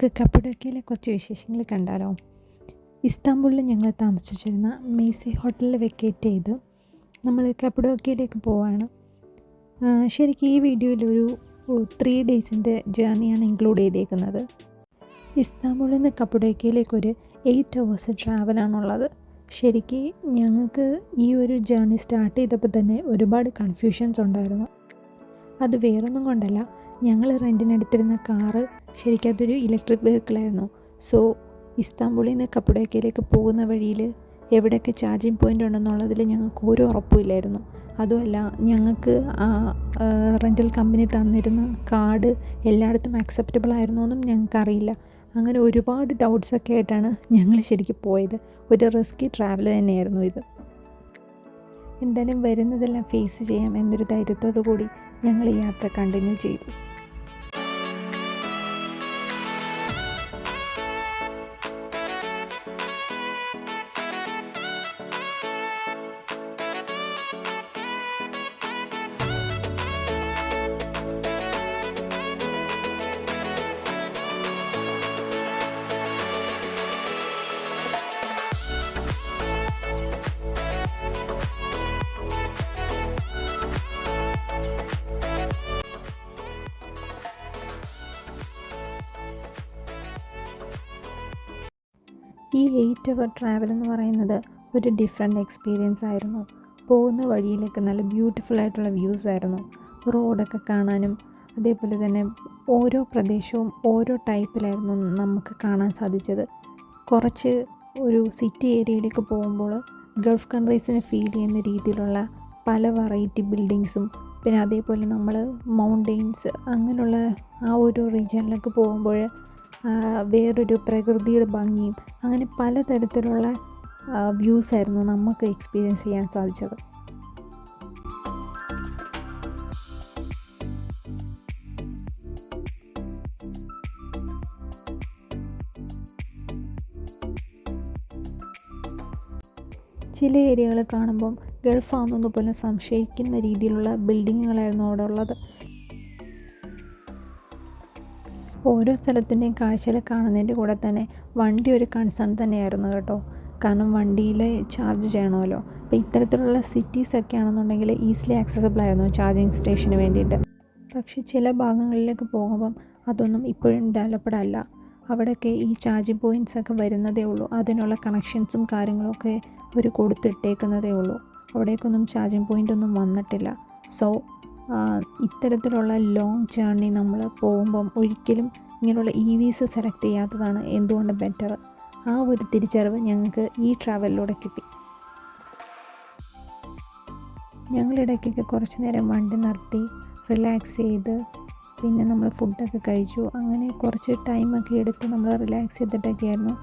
നമുക്ക് കപ്പഡോക്യയിലെ കുറച്ച് വിശേഷങ്ങൾ കണ്ടാലോ. ഇസ്താംബുളിൽ ഞങ്ങൾ താമസിച്ചിരുന്ന മെയ്സി ഹോട്ടലിൽ വെക്കേറ്റ് ചെയ്ത് നമ്മൾ കപ്പഡോക്യയിലേക്ക് പോവാണ്. ശരിക്കും ഈ വീഡിയോയിലൊരു 3 ഡേയ്സിൻ്റെ ജേർണിയാണ് ഇൻക്ലൂഡ് ചെയ്തേക്കുന്നത്. ഇസ്താംബുളിൽ നിന്ന് കപ്പഡോക്യയിലേക്കൊരു 8 hours ട്രാവലാണുള്ളത്. ശരിക്കും ഞങ്ങൾക്ക് ഈ ഒരു ജേർണി സ്റ്റാർട്ട് ചെയ്തപ്പോൾ തന്നെ ഒരുപാട് കൺഫ്യൂഷൻസ് ഉണ്ടായിരുന്നു. അത് വേറൊന്നും കൊണ്ടല്ല, ഞങ്ങൾ റെൻറ്റിനെടുത്തിരുന്ന കാറ് ശരിക്കും അതൊരു ഇലക്ട്രിക് വെഹിക്കിളായിരുന്നു. സോ ഇസ്താംബുളിൽ നിന്ന് കപ്പഡോക്യയിലേക്ക് പോകുന്ന വഴിയിൽ എവിടെയൊക്കെ ചാർജിങ് പോയിൻ്റ് ഉണ്ടെന്നുള്ളതിൽ ഞങ്ങൾക്ക് ഒരു ഉറപ്പുമില്ലായിരുന്നു. അതുമല്ല, ഞങ്ങൾക്ക് റെൻ്റൽ കമ്പനി തന്നിരുന്ന കാർഡ് എല്ലായിടത്തും അക്സെപ്റ്റബിൾ ആയിരുന്നോ എന്നും ഞങ്ങൾക്കറിയില്ല. അങ്ങനെ ഒരുപാട് ഡൗട്ട്സൊക്കെ ആയിട്ടാണ് ഞങ്ങൾ ശരിക്കും പോയത്. ഒരു റിസ്കി ട്രാവൽ തന്നെയായിരുന്നു ഇത്. എന്തായാലും വരുന്നതെല്ലാം ഫേസ് ചെയ്യാം എന്നൊരു ധൈര്യത്തോടു കൂടി ഞങ്ങൾ ഈ യാത്ര കണ്ടിന്യൂ ചെയ്തു. ഈ 8 hour ട്രാവൽ എന്ന് പറയുന്നത് ഒരു ഡിഫറെൻ്റ് എക്സ്പീരിയൻസ് ആയിരുന്നു. പോകുന്ന വഴിയിലേക്ക് നല്ല ബ്യൂട്ടിഫുൾ ആയിട്ടുള്ള വ്യൂസ് ആയിരുന്നു. റോഡൊക്കെ കാണാനും അതേപോലെ തന്നെ ഓരോ പ്രദേശവും ഓരോ ടൈപ്പിലായിരുന്നു നമുക്ക് കാണാൻ സാധിച്ചത്. കുറച്ച് ഒരു സിറ്റി ഏരിയയിലേക്ക് പോകുമ്പോൾ ഗൾഫ് കൺട്രീസിനെ ഫീൽ ചെയ്യുന്ന രീതിയിലുള്ള പല വെറൈറ്റി ബിൽഡിങ്സും, പിന്നെ അതേപോലെ നമ്മൾ മൗണ്ടെയ്ൻസ് അങ്ങനെയുള്ള ആ ഒരു റീജിയനിലേക്ക് പോകുമ്പോൾ വേറൊരു പ്രകൃതിയുടെ ഭംഗിയും, അങ്ങനെ പലതരത്തിലുള്ള വ്യൂസ് ആയിരുന്നു നമുക്ക് എക്സ്പീരിയൻസ് ചെയ്യാൻ സാധിച്ചത്. ചില ഏരിയകൾ കാണുമ്പം ഗൾഫാണെന്ന് പോലും സംശയിക്കുന്ന രീതിയിലുള്ള ബിൽഡിങ്ങുകളായിരുന്നു അവിടെ ഉള്ളത്. ഓരോ സ്ഥലത്തിൻ്റെയും കാഴ്ചകൾ കാണുന്നതിൻ്റെ കൂടെ തന്നെ വണ്ടി ഒരു കൺസേൺ തന്നെയായിരുന്നു കേട്ടോ. കാരണം വണ്ടിയിൽ ചാർജ് ചെയ്യണമല്ലോ. അപ്പോൾ ഇത്തരത്തിലുള്ള സിറ്റീസൊക്കെ ആണെന്നുണ്ടെങ്കിൽ ഈസിലി ആക്സസിബിൾ ആയിരുന്നു ചാർജിങ് സ്റ്റേഷന് വേണ്ടിയിട്ട്. പക്ഷേ ചില ഭാഗങ്ങളിലേക്ക് പോകുമ്പം അതൊന്നും ഇപ്പോഴും ഡെവലപ്ഡ് അല്ല. അവിടെയൊക്കെ ഈ ചാർജിങ് പോയിൻറ്റ്സൊക്കെ വരുന്നതേ ഉള്ളൂ. അതിനുള്ള കണക്ഷൻസും കാര്യങ്ങളൊക്കെ അവർ കൊടുത്തിട്ടേക്കുന്നതേ ഉള്ളൂ. അവിടേക്കൊന്നും ചാർജിങ് പോയിൻ്റ് ഒന്നും വന്നിട്ടില്ല. സോ ഇത്തരത്തിലുള്ള ലോങ് ജേർണി നമ്മൾ പോകുമ്പം ഒരിക്കലും ഇങ്ങനെയുള്ള EVs സെലക്ട് ചെയ്യാത്തതാണ് എന്തുകൊണ്ട് ബെറ്റർ. ആ ഒരു തിരിച്ചറിവ് ഞങ്ങൾക്ക് ഈ ട്രാവലിലൂടെ കിട്ടി. ഞങ്ങളിടയ്ക്കൊക്കെ കുറച്ച് നേരം വണ്ടി നിർത്തി റിലാക്സ് ചെയ്ത് പിന്നെ നമ്മൾ ഫുഡൊക്കെ കഴിച്ചു. അങ്ങനെ കുറച്ച് ടൈമൊക്കെ എടുത്ത് നമ്മൾ റിലാക്സ് ചെയ്തിട്ടൊക്കെയായിരുന്നു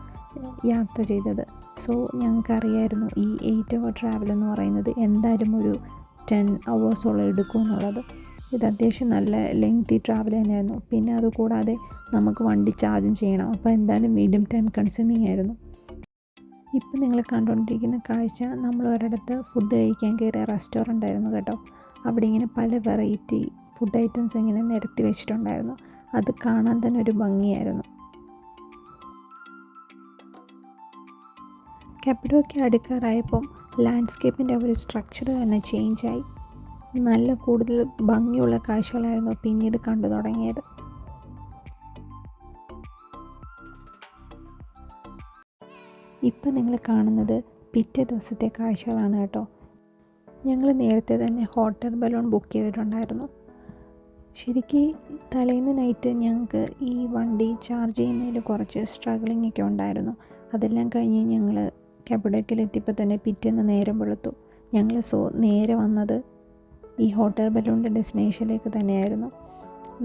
യാത്ര ചെയ്തത്. സോ ഞങ്ങൾക്കറിയായിരുന്നു ഈ 8 hour ട്രാവൽ എന്ന് പറയുന്നത് എന്തായാലും ഒരു 10 hours എടുക്കും എന്നുള്ളത്. ഇത് അത്യാവശ്യം നല്ല ലെങ്തി ട്രാവൽ തന്നെയായിരുന്നു. പിന്നെ അതുകൂടാതെ നമുക്ക് വണ്ടി ചാർജും ചെയ്യണം. അപ്പോൾ എന്തായാലും മീഡിയം ടൈം കൺസ്യൂമിങ് ആയിരുന്നു. ഇപ്പം നിങ്ങൾ കണ്ടുകൊണ്ടിരിക്കുന്ന കാഴ്ച നമ്മൾ ഒരിടത്ത് ഫുഡ് കഴിക്കാൻ കയറിയ റെസ്റ്റോറൻ്റ് ആയിരുന്നു കേട്ടോ. അവിടെ ഇങ്ങനെ പല വെറൈറ്റി ഫുഡ് ഐറ്റംസ് ഇങ്ങനെ നിരത്തി വെച്ചിട്ടുണ്ടായിരുന്നു. അത് കാണാൻ തന്നെ ഒരു ഭംഗിയായിരുന്നു. കപ്പഡോക്യ അടുക്കാറായപ്പം ലാൻഡ്സ്കേപ്പിൻ്റെ ഒരു സ്ട്രക്ചർ തന്നെ ചേഞ്ചായി. നല്ല കൂടുതൽ ഭംഗിയുള്ള കാഴ്ചകളായിരുന്നു പിന്നീട് കണ്ടു തുടങ്ങിയത്. ഇപ്പം നിങ്ങൾ കാണുന്നത് പിറ്റേ ദിവസത്തെ കാഴ്ചകളാണ് കേട്ടോ. ഞങ്ങൾ നേരത്തെ തന്നെ ഹോട്ടൽ ബലൂൺ ബുക്ക് ചെയ്തിട്ടുണ്ടായിരുന്നു. ശരിക്കും തലേന്ന് നൈറ്റ് ഞങ്ങൾക്ക് ഈ വണ്ടി ചാർജ് ചെയ്യുന്നതിൽ കുറച്ച് സ്ട്രഗ്ലിംഗ് ഒക്കെ ഉണ്ടായിരുന്നു. അതെല്ലാം കഴിഞ്ഞ് ഞങ്ങൾ കപ്പഡോക്യയിലെത്തിയപ്പോൾ തന്നെ പിറ്റേന്ന് നേരം വെളുത്തു. ഞങ്ങൾ നേരെ വന്നത് ഈ ഹോട്ടൽ ബലൂണിൻ്റെ ഡെസ്റ്റിനേഷനിലേക്ക് തന്നെയായിരുന്നു.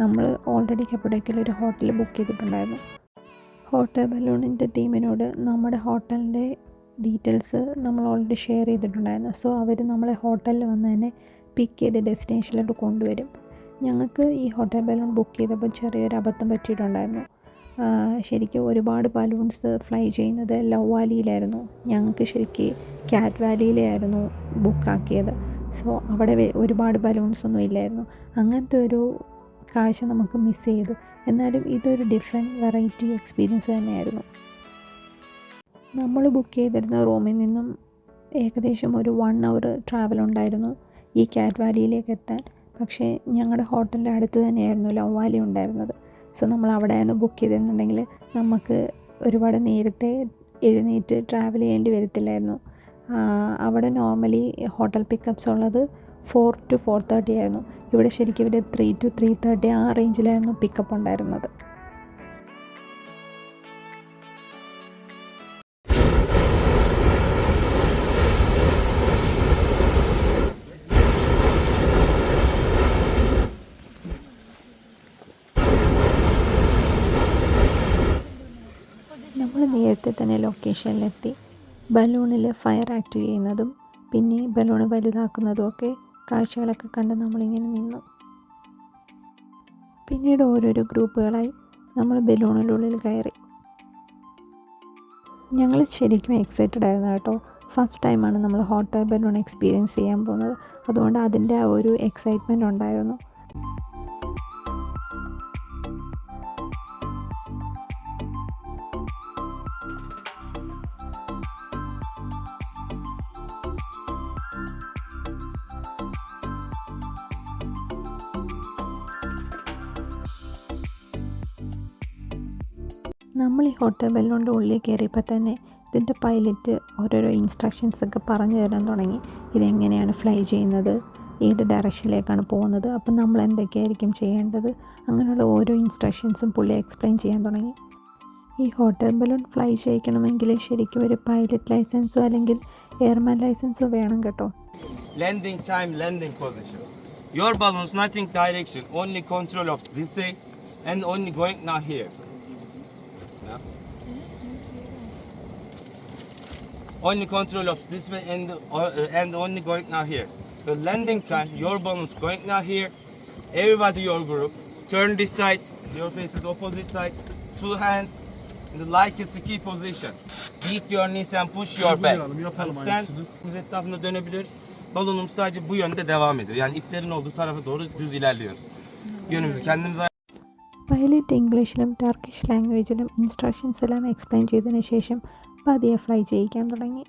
നമ്മൾ ഓൾറെഡി കപ്പഡോക്യയിൽ ഒരു ഹോട്ടൽ ബുക്ക് ചെയ്തിട്ടുണ്ടായിരുന്നു. ഹോട്ടൽ ബലൂണിൻ്റെ ടീമിനോട് നമ്മുടെ ഹോട്ടലിൻ്റെ ഡീറ്റെയിൽസ് നമ്മൾ ഓൾറെഡി ഷെയർ ചെയ്തിട്ടുണ്ടായിരുന്നു. സോ അവർ നമ്മളെ ഹോട്ടലിൽ വന്ന് തന്നെ പിക്ക് ചെയ്ത് ഡെസ്റ്റിനേഷനിലോട്ട് കൊണ്ടുവരും. ഞങ്ങൾക്ക് ഈ ഹോട്ടൽ ബലൂൺ ബുക്ക് ചെയ്തപ്പോൾ ചെറിയൊരു അബദ്ധം പറ്റിയിട്ടുണ്ടായിരുന്നു. ശരിക്കും ഒരുപാട് ബലൂൺസ് ഫ്ലൈ ചെയ്യുന്നത് ലവ് വാലിയിലായിരുന്നു. ഞങ്ങൾക്ക് ശരിക്കും കാറ്റ് വാലിയിലായിരുന്നു ബുക്കാക്കിയത്. സോ അവിടെ ഒരുപാട് ബലൂൺസൊന്നും ഇല്ലായിരുന്നു. അങ്ങനത്തെ ഒരു കാഴ്ച നമുക്ക് മിസ് ചെയ്തു. എന്നാലും ഇതൊരു ഡിഫറെൻറ്റ് വെറൈറ്റി എക്സ്പീരിയൻസ് തന്നെയായിരുന്നു. നമ്മൾ ബുക്ക് ചെയ്തിരുന്ന റൂമിൽ നിന്നും ഏകദേശം ഒരു 1 hour ട്രാവൽ ഉണ്ടായിരുന്നു ഈ ക്യാറ്റ് വാലിയിലേക്ക് എത്താൻ. പക്ഷേ ഞങ്ങളുടെ ഹോട്ടലിൻ്റെ അടുത്ത് തന്നെയായിരുന്നു ലവ് വാലി ഉണ്ടായിരുന്നത്. സോ നമ്മൾ അവിടെ നിന്ന് ബുക്ക് ചെയ്തിട്ടുണ്ടെങ്കിൽ നമുക്ക് ഒരുപാട് നേരത്തെ എഴുന്നേറ്റ് ട്രാവൽ ചെയ്യേണ്ടി വരത്തില്ലായിരുന്നു. അവിടെ നോർമലി ഹോട്ടൽ പിക്കപ്പ്സ് ഉള്ളത് 4 to 4:30 ആയിരുന്നു. ഇവിടെ ശരിക്കും ഇവർ 3 to 3:30 ആ റേഞ്ചിലായിരുന്നു പിക്കപ്പ് ഉണ്ടായിരുന്നത്. നമ്മൾ നേരത്തെ തന്നെ ലൊക്കേഷനിലെത്തി ബലൂണിൽ ഫയർ ആക്റ്റീവ് ചെയ്യുന്നതും പിന്നെ ബലൂൺ വലുതാക്കുന്നതും ഒക്കെ കാഴ്ചകളൊക്കെ കണ്ട് നമ്മളിങ്ങനെ നിന്നു. പിന്നീട് ഓരോരോ ഗ്രൂപ്പുകളായി നമ്മൾ ബലൂണിനുള്ളിൽ കയറി. ഞങ്ങൾ ശരിക്കും എക്സൈറ്റഡ് ആയിരുന്നു കേട്ടോ. ഫസ്റ്റ് ടൈമാണ് നമ്മൾ ഹോട്ട് എയർ ബലൂൺ എക്സ്പീരിയൻസ് ചെയ്യാൻ പോകുന്നത്. അതുകൊണ്ട് അതിൻ്റെ ആ ഒരു എക്സൈറ്റ്മെൻറ്റ് ഉണ്ടായിരുന്നു. നമ്മൾ ഈ ഹോട്ട് എയർ ബലൂണിൻ്റെ ഉള്ളിൽ കയറിയപ്പോൾ തന്നെ ഇതിൻ്റെ പൈലറ്റ് ഓരോരോ ഇൻസ്ട്രക്ഷൻസൊക്കെ പറഞ്ഞു തരാൻ തുടങ്ങി. ഇതെങ്ങനെയാണ് ഫ്ലൈ ചെയ്യുന്നത്, ഏത് ഡയറക്ഷനിലേക്കാണ് പോകുന്നത്, അപ്പം നമ്മൾ എന്തൊക്കെയായിരിക്കും ചെയ്യേണ്ടത്, അങ്ങനെയുള്ള ഓരോ ഇൻസ്ട്രക്ഷൻസും പുള്ളി എക്സ്പ്ലെയിൻ ചെയ്യാൻ തുടങ്ങി. ഈ ഹോട്ട് എയർ ബലൂൺ ഫ്ലൈ ചെയ്യിക്കണമെങ്കിൽ ശരിക്കും ഒരു പൈലറ്റ് ലൈസൻസോ അല്ലെങ്കിൽ എയർമാൻ ലൈസൻസോ വേണം കേട്ടോ. Landing time, landing position. Your balloons nothing direction, only control of this way and only going now here. Only control of this way and only going now here. The landing time, your balloons going now here. Everybody, your group, turn this side. Your face is opposite side. 2 hands, in the like a ski position. Beat your knees and push your back. Understand? Biz etrafında dönebiliyoruz. Balonumuz sadece bu yönde devam ediyor. Yani iplerin olduğu tarafa doğru düz ilerliyoruz. Yönümüzü kendimize. Pilot ഇംഗ്ലീഷിലും Turkish ലാംഗ്വേജിലും instructions എല്ലാം explain ചെയ്തതിന് ശേഷം പതിയെ fly ചെയ്യിക്കാൻ തുടങ്ങി.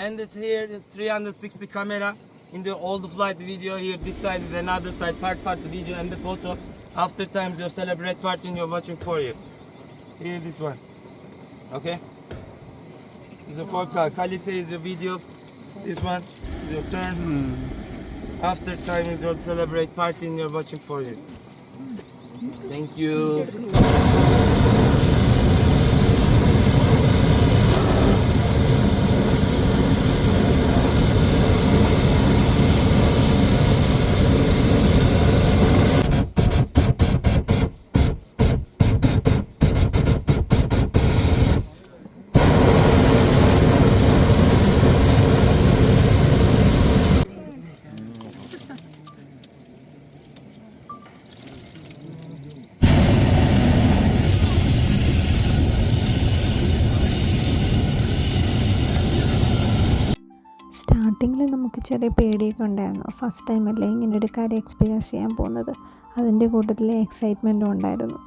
And it's here the 360 camera in the old flight video here. This side is another side, part the video and the photo. After times your celebrate part and you're watching for you. Here this one. Okay? This is for quality is your video. This one is your turn. After time is your celebrate party and you're watching for you. Thank you. സ്റ്റാർട്ടിങ്ങിൽ നമുക്ക് ചെറിയ പേടിയൊക്കെ ഉണ്ടായിരുന്നു. First ടൈമല്ലേ ഇങ്ങനൊരു കാര്യം experience ചെയ്യാൻ പോകുന്നത്. അതിൻ്റെ കൂട്ടത്തിൽ എക്സൈറ്റ്മെൻറ്റും ഉണ്ടായിരുന്നു.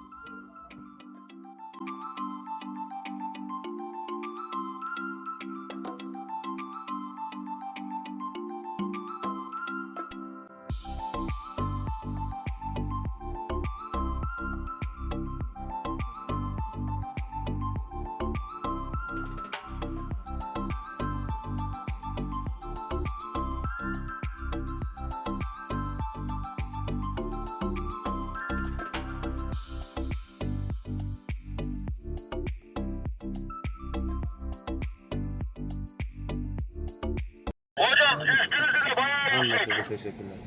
Anlaşıldı, teşekkürler.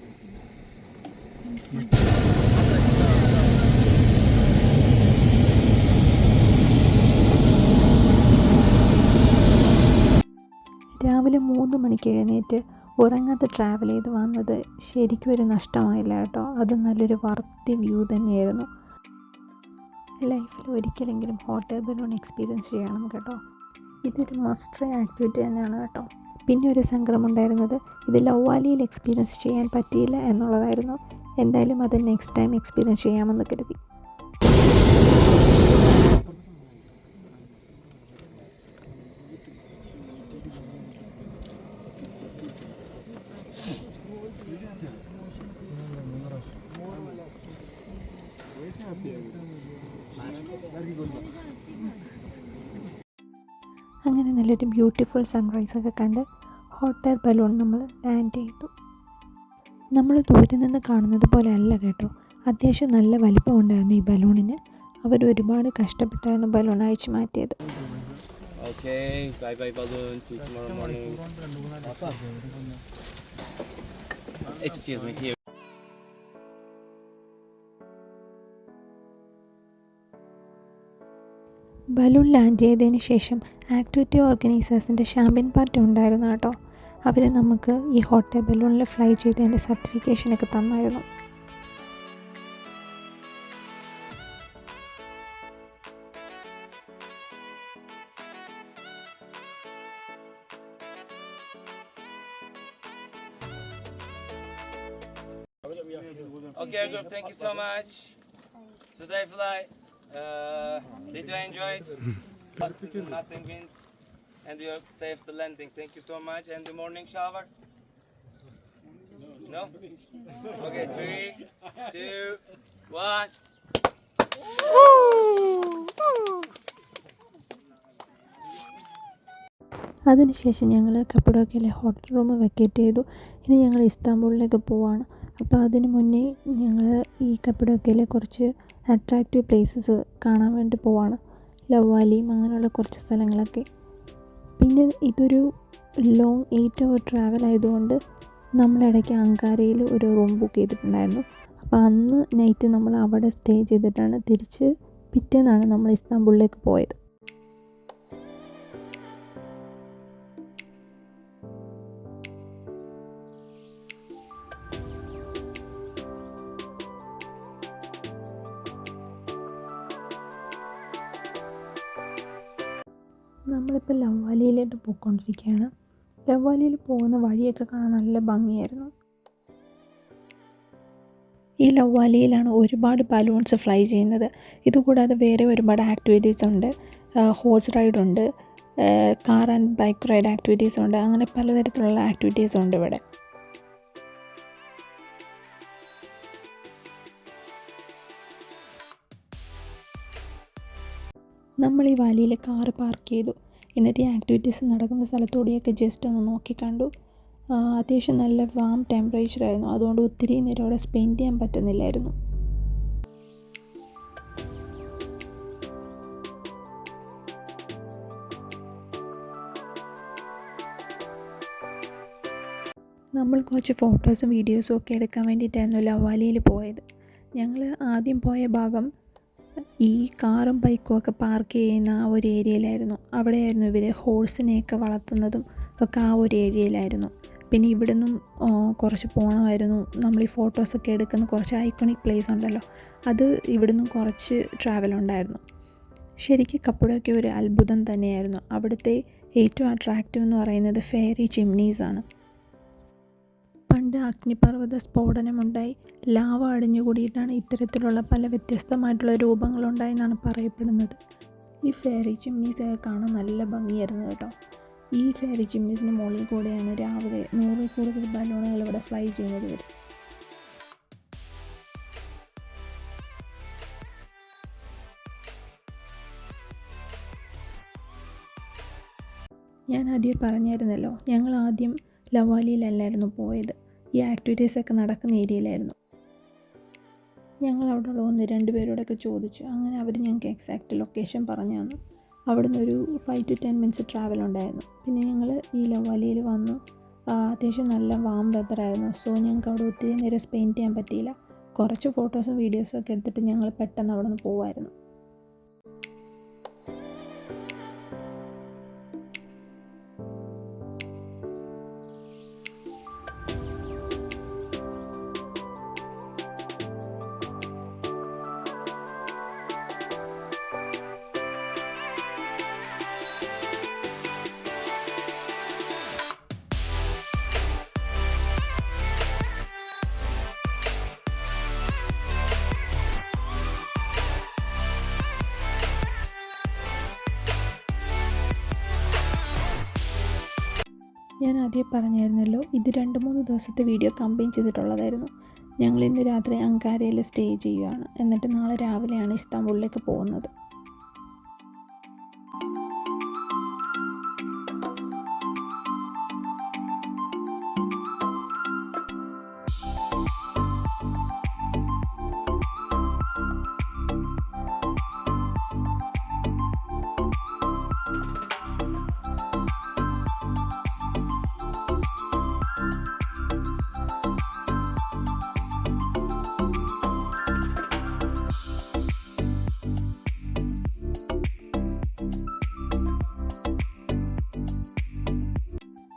രാവിലെ 3 മണിക്ക് എഴുന്നേറ്റ് ഉറങ്ങാതെ ട്രാവൽ ചെയ്ത് വന്നത് ശരിക്കും ഒരു നഷ്ടമായില്ല കേട്ടോ. അത് നല്ലൊരു വർത്തി വ്യൂ തന്നെയായിരുന്നു. ലൈഫിൽ ഒരിക്കലെങ്കിലും ഹോട്ട് എയർ ബലൂൺ എക്സ്പീരിയൻസ് ചെയ്യണം കേട്ടോ. ഇതൊരു മസ്റ്റ് ട്രൈ ആക്ടിവിറ്റി തന്നെയാണ് കേട്ടോ. പിന്നെ ഒരു സങ്കടമുണ്ടായിരുന്നത് ഇത് ലവ് വാലിയിൽ എക്സ്പീരിയൻസ് ചെയ്യാൻ പറ്റിയില്ല എന്നുള്ളതായിരുന്നു. എന്തായാലും അത് നെക്സ്റ്റ് ടൈം എക്സ്പീരിയൻസ് ചെയ്യാമെന്ന് കരുതി. അങ്ങനെ നല്ലൊരു ബ്യൂട്ടിഫുൾ സൺറൈസൊക്കെ കണ്ട് ഹോട്ട് എയർ ബലൂൺ നമ്മൾ ലാൻഡ് ചെയ്തു. നമ്മൾ ദൂരെ നിന്ന് കാണുന്നത് പോലെ അല്ല കേട്ടോ, അത്യാവശ്യം നല്ല വലിപ്പം ഉണ്ടായിരുന്നു ഈ ബലൂണിന്. അവർ ഒരുപാട് കഷ്ടപ്പെട്ടായിരുന്നു ബലൂൺ അഴിച്ചു മാറ്റിയത്. Okay, bye bye balloon. See you tomorrow morning. Excuse me, here. Balloon land ചെയ്തതിന് ശേഷം ആക്ടിവിറ്റി ഓർഗനൈസേഴ്സിൻ്റെ ഷാമ്പ്യൻ പാർട്ടി ഉണ്ടായിരുന്നു കേട്ടോ. അവർ നമുക്ക് ഈ ഹോട്ട് എയർ ബലൂണിൽ ഫ്ലൈ ചെയ്തതിൻ്റെ സർട്ടിഫിക്കേഷനൊക്കെ തന്നായിരുന്നു. Okay, group, thank you so much. Today flight. Did you enjoy it? Nothing wind. And you safe the landing. Thank you so much. And the morning shower? No? Okay, 3, 2, 1. അതിനുശേഷം ഞങ്ങൾ കപ്പഡോക്കയിലെ hotel room vacate ചെയ്തു. ഇനി ഞങ്ങൾ ഇസ്താംബൂളിലേക്ക് പോവാണ്. അപ്പോൾ അതിന് മുന്നേ ഞങ്ങൾ ഈ കപ്പഡോക്കയിലെ കുറച്ച് അട്രാക്റ്റീവ് പ്ലേസസ് കാണാൻ വേണ്ടി പോവാണ്. ലവ് വാലിയും അങ്ങനെയുള്ള കുറച്ച് സ്ഥലങ്ങളൊക്കെ. പിന്നെ ഇതൊരു ലോങ് 8 hour ട്രാവൽ ആയതുകൊണ്ട് നമ്മളിടയ്ക്ക് അങ്കാരയിൽ ഒരു റൂം ബുക്ക് ചെയ്തിട്ടുണ്ടായിരുന്നു. അപ്പോൾ അന്ന് നൈറ്റ് നമ്മൾ അവിടെ സ്റ്റേ ചെയ്തിട്ടാണ് തിരിച്ച് പിറ്റേന്നാണ് നമ്മൾ ഇസ്താംബൂളിലേക്ക് പോയത്. നമ്മളിപ്പോൾ ലവ് വാലിയിലോട്ട് പോയിക്കൊണ്ടിരിക്കുകയാണ്. ലവ് വാലിയിൽ പോകുന്ന വഴിയൊക്കെ കാണാൻ നല്ല ഭംഗിയായിരുന്നു. ഈ ലവ് വാലിയിലാണ് ഒരുപാട് ബലൂൺസ് ഫ്ലൈ ചെയ്യുന്നത്. ഇതുകൂടാതെ വേറെ ഒരുപാട് ആക്ടിവിറ്റീസ് ഉണ്ട്. ഹോഴ്സ് റൈഡ് ഉണ്ട്, car and bike ride activities ഉണ്ട്. അങ്ങനെ പലതരത്തിലുള്ള ആക്ടിവിറ്റീസ് ഉണ്ട് ഇവിടെ. നമ്മൾ ഈ വാലിയിൽ കാറ് പാർക്ക് ചെയ്തു. എന്നിട്ട് ഈ ആക്ടിവിറ്റീസ് നടക്കുന്ന സ്ഥലത്തൂടെയൊക്കെ ജസ്റ്റ് ഒന്ന് നോക്കി കണ്ടു. അത്യാവശ്യം നല്ല വാം ടെമ്പറേച്ചറായിരുന്നു. അതുകൊണ്ട് ഒത്തിരി നേരം അവിടെ സ്പെൻഡ് ചെയ്യാൻ പറ്റുന്നില്ലായിരുന്നു. നമ്മൾ കുറച്ച് ഫോട്ടോസും വീഡിയോസും ഒക്കെ എടുക്കാൻ വേണ്ടിയിട്ടായിരുന്നു ലവ് വാലിയിൽ പോയത്. ഞങ്ങൾ ആദ്യം പോയ ഭാഗം ഈ കാറും ബൈക്കും ഒക്കെ പാർക്ക് ചെയ്യുന്ന ആ ഒരു ഏരിയയിലായിരുന്നു. അവിടെയായിരുന്നു ഇവർ ഹോഴ്സിനെയൊക്കെ വളർത്തുന്നതും ഒക്കെ ആ ഒരു ഏരിയയിലായിരുന്നു. പിന്നെ ഇവിടെ നിന്നും കുറച്ച് പോകണമായിരുന്നു. നമ്മൾ ഈ ഫോട്ടോസൊക്കെ എടുക്കുന്ന കുറച്ച് ഐക്കോണിക് പ്ലേസ് ഉണ്ടല്ലോ, അത് ഇവിടെ നിന്നും കുറച്ച് ട്രാവൽ ഉണ്ടായിരുന്നു. ശരിക്കും കപ്പഡോക്ക ഒരു അത്ഭുതം തന്നെയായിരുന്നു. അവിടുത്തെ ഏറ്റവും അട്രാക്റ്റീവ് എന്ന് പറയുന്നത് ഫെയറി ചിമ്നീസാണ്. പണ്ട് അഗ്നിപർവ്വത സ്ഫോടനമുണ്ടായി ലാവ അടിഞ്ഞുകൂടിയിട്ടാണ് ഇത്തരത്തിലുള്ള പല വ്യത്യസ്തമായിട്ടുള്ള രൂപങ്ങളുണ്ടായി എന്നാണ് പറയപ്പെടുന്നത്. ഈ ഫെയറി ചിമ്നീസൊക്കെ കാണാൻ നല്ല ഭംഗിയായിരുന്നു കേട്ടോ. ഈ ഫെയറി ചിമ്നീസിന് മുകളിൽ കൂടെയാണ് രാവിലെ 100 കൂടുതൽ ബലൂണുകൾ ഇവിടെ ഫ്ലൈ ചെയ്യുന്നത് വരും. ഞാൻ ആദ്യം പറഞ്ഞായിരുന്നല്ലോ, ഞങ്ങൾ ആദ്യം ലവ് വാലിയിലല്ലായിരുന്നു പോയത്. ഈ ആക്ടിവിറ്റീസൊക്കെ നടക്കുന്ന ഏരിയയിലായിരുന്നു. ഞങ്ങൾ അവിടെയുള്ള 1-2 പേരോടൊക്കെ ചോദിച്ചു. അങ്ങനെ അവർ ഞങ്ങൾക്ക് എക്സാക്റ്റ് ലൊക്കേഷൻ പറഞ്ഞു തന്നു. അവിടെ നിന്നൊരു 5 to 10 minutes ട്രാവൽ ഉണ്ടായിരുന്നു. പിന്നെ ഞങ്ങൾ ഈ ലവ് വാലിയിൽ വന്നു. അത്യാവശ്യം നല്ല വാം വെതറായിരുന്നു. സോ ഞങ്ങൾക്ക് അവിടെ ഒത്തിരി നേരം സ്പെൻഡ് ചെയ്യാൻ പറ്റിയില്ല. കുറച്ച് ഫോട്ടോസും വീഡിയോസും ഒക്കെ എടുത്തിട്ട് ഞങ്ങൾ പെട്ടെന്ന് അവിടെ നിന്ന് പോവായിരുന്നു. ഞാൻ ആദ്യം പറഞ്ഞായിരുന്നല്ലോ, ഇത് 2-3 ദിവസത്തെ വീഡിയോ കമ്പൈൻ ചെയ്തിട്ടുള്ളതായിരുന്നു. ഞങ്ങൾ ഇന്ന് രാത്രി അങ്കാരയിൽ സ്റ്റേ ചെയ്യുകയാണ്. എന്നിട്ട് നാളെ രാവിലെയാണ് ഇസ്താംബുളിലേക്ക് പോകുന്നത്.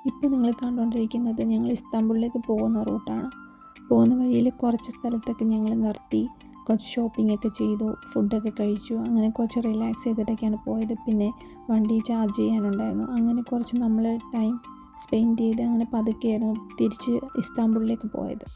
ഇപ്പോൾ നിങ്ങൾ കണ്ടുകൊണ്ടിരിക്കുന്നത് ഞങ്ങൾ ഇസ്താംബുളിലേക്ക് പോകുന്ന റൂട്ടാണ്. പോകുന്ന വഴിയിൽ കുറച്ച് സ്ഥലത്തൊക്കെ ഞങ്ങൾ നിർത്തി കുറച്ച് ഷോപ്പിംഗ് ഒക്കെ ചെയ്തു, ഫുഡൊക്കെ കഴിച്ചു. അങ്ങനെ കുറച്ച് റിലാക്സ് ചെയ്തിട്ടൊക്കെയാണ് പോയത്. പിന്നെ വണ്ടി ചാർജ് ചെയ്യാനുണ്ടായിരുന്നു. അങ്ങനെ കുറച്ച് നമ്മൾ ടൈം സ്പെൻഡ് ചെയ്ത് അങ്ങനെ പതുക്കെയായിരുന്നു തിരിച്ച് ഇസ്താംബുളിലേക്ക് പോയത്.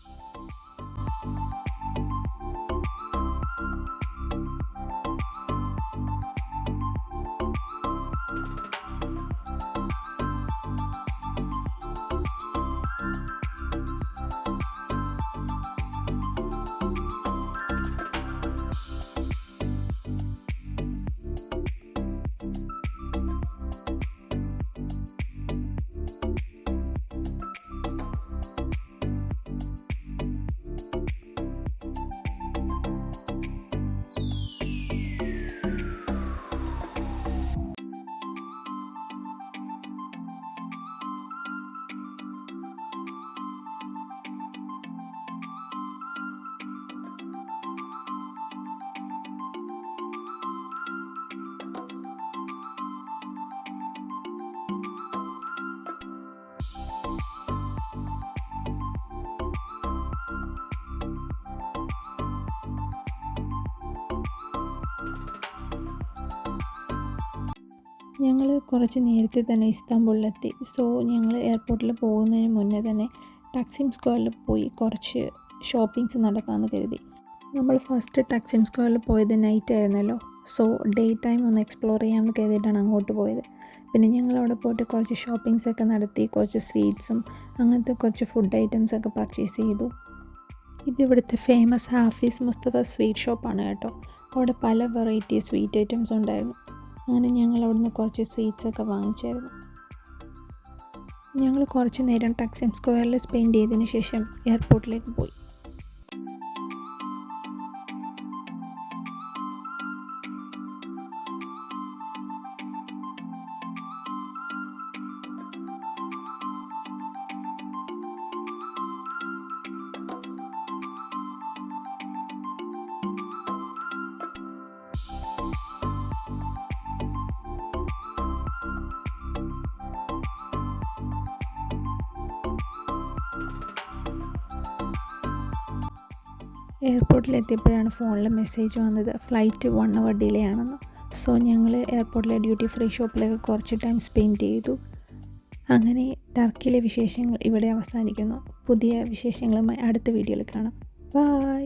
ഞങ്ങൾ കുറച്ച് നേരത്തെ തന്നെ ഇസ്താംബുളിലെത്തി. സോ ഞങ്ങൾ എയർപോർട്ടിൽ പോകുന്നതിന് മുന്നേ തന്നെ ടക്സിം സ്ക്വയറിൽ പോയി കുറച്ച് ഷോപ്പിങ്സ് നടത്താമെന്ന് കരുതി. നമ്മൾ ഫസ്റ്റ് ടക്സിം സ്ക്വയറിൽ പോയത് നൈറ്റ് ആയിരുന്നല്ലോ. സോ ഡേ ടൈം ഒന്ന് എക്സ്പ്ലോർ ചെയ്യാമെന്ന് കരുതിയിട്ടാണ് അങ്ങോട്ട് പോയത്. പിന്നെ ഞങ്ങൾ അവിടെ പോയിട്ട് കുറച്ച് ഷോപ്പിങ്സ് ഒക്കെ നടത്തി, കുറച്ച് സ്വീറ്റ്സും അങ്ങനത്തെ കുറച്ച് ഫുഡ് ഐറ്റംസ് ഒക്കെ പർച്ചേസ് ചെയ്തു. ഇതിവിടുത്തെ ഫേമസ് ഹാഫീസ് മുസ്തഫ സ്വീറ്റ് ഷോപ്പാണ് കേട്ടോ. അവിടെ പല വെറൈറ്റി സ്വീറ്റ് ഐറ്റംസ് ഉണ്ടായിരുന്നു. അങ്ങനെ ഞങ്ങൾ അവിടുന്ന് കുറച്ച് സ്വീറ്റ്സൊക്കെ വാങ്ങിച്ചായിരുന്നു. ഞങ്ങൾ കുറച്ച് നേരം ടക്സിം സ്ക്വയറിൽ സ്പെൻഡ് ചെയ്തതിന് ശേഷം എയർപോർട്ടിലേക്ക് പോയി. എയർപോർട്ടിലെത്തിയപ്പോഴാണ് ഫോണിൽ മെസ്സേജ് വന്നത് ഫ്ലൈറ്റ് 1 hour ഡിലേ ആണെന്ന്. സോ ഞങ്ങൾ എയർപോർട്ടിലെ ഡ്യൂട്ടി ഫ്രീ ഷോപ്പിലൊക്കെ കുറച്ച് ടൈം സ്പെൻഡ് ചെയ്തു. അങ്ങനെ ടർക്കിയിലെ വിശേഷങ്ങൾ ഇവിടെ അവസാനിക്കുന്നു. പുതിയ വിശേഷങ്ങളുമായി അടുത്ത വീഡിയോയിൽ കാണാം. ബൈ.